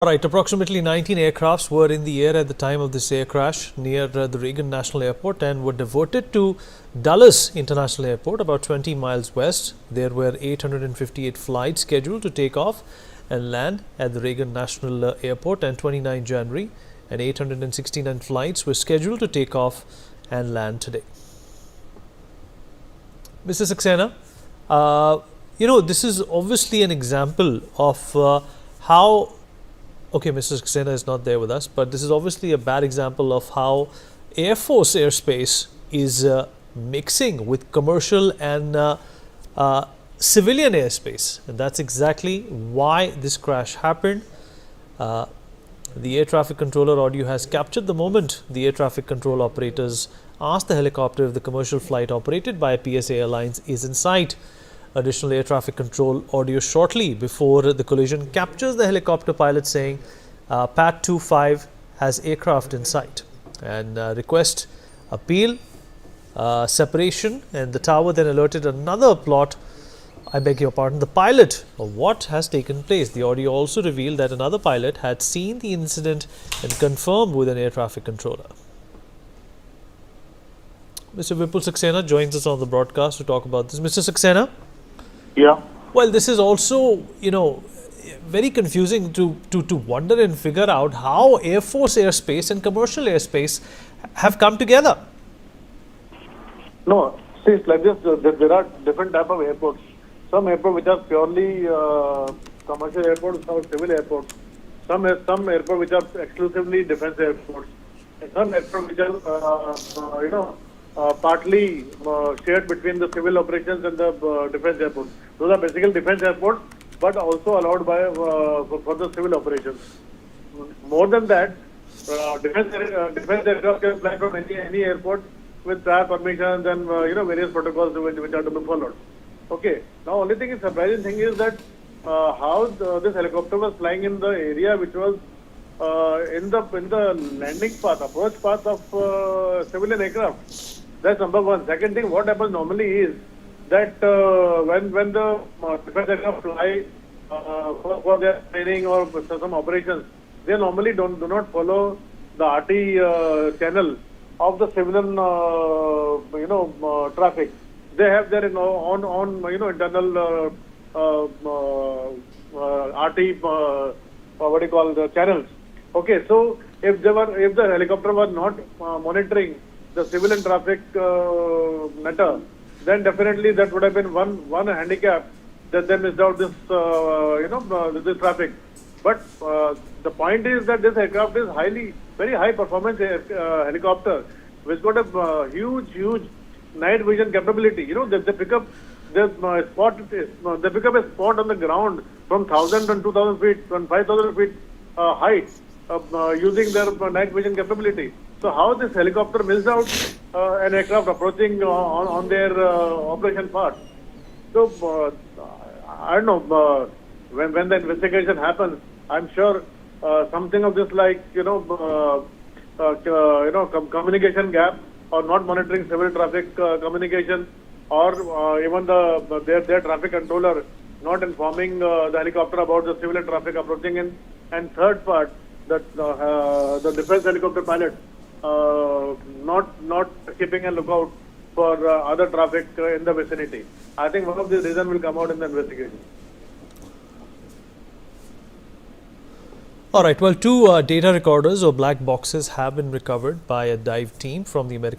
Right, approximately 19 aircrafts were in the air at the time of this air crash near the Reagan National Airport and were diverted to Dulles International Airport, about 20 miles west. There were 858 flights scheduled to take off and land at the Reagan National Airport on 29 January, and 869 flights were scheduled to take off and land today. Mr. Saxena, this is obviously an example of how. Okay, Mr. Saxena is not there with us, but this is obviously a bad example of how Air Force airspace is mixing with commercial and civilian airspace. And that's exactly why this crash happened. The air traffic controller audio has captured the moment the air traffic control operators asked the helicopter if the commercial flight operated by PSA Airlines is in sight. Additional air traffic control audio shortly before the collision captures the helicopter pilot saying Pat 25 has aircraft in sight, and request appeal separation, and the tower then alerted another plot, I beg your pardon, the pilot of what has taken place. The audio also revealed that another pilot had seen the incident and confirmed with an air traffic controller. Mr. Vipul Saxena joins us on the broadcast to talk about this. Mr. Saxena? Yeah. Well, this is also, very confusing to wonder and figure out how Air Force airspace and commercial airspace have come together. No, see, it's like this. There are different type of airports. Some airports which are purely commercial airports, some civil airports. Some airports which are exclusively defense airports. And some airports which are, partly shared between the civil operations and the defense airports. Those are basically defense airports, but also allowed by for the civil operations. More than that, defense aircraft can fly from any airport with prior permissions and various protocols which are to be followed. Okay. Now, only thing is surprising thing is that how this helicopter was flying in the area which was in the landing path, approach path of civilian aircraft. That's number one. Second thing, what happens normally is that when the defense aircraft fly for their training or for some operations, they normally do not follow the RT channel of the civilian traffic. They have their internal RT the channels. Okay, so if the helicopter was not monitoring the civilian traffic matter, then definitely that would have been one handicap that they missed out this this traffic. But the point is that this aircraft is very high performance helicopter, which got a huge night vision capability. They pick up a spot on the ground from 1,000 and 2,000 feet, from 5,000 feet height, using their night vision capability. So how this helicopter missed out an aircraft approaching on their operation part? So I don't know, when the investigation happens, I'm sure something of this like communication gap, or not monitoring civil traffic communication, or even their traffic controller not informing the helicopter about the civil traffic approaching in, and third part that the defense helicopter pilot not keeping a lookout for other traffic in the vicinity. I think one of these reasons will come out in the investigation. All right. Well, two data recorders or black boxes have been recovered by a dive team from the American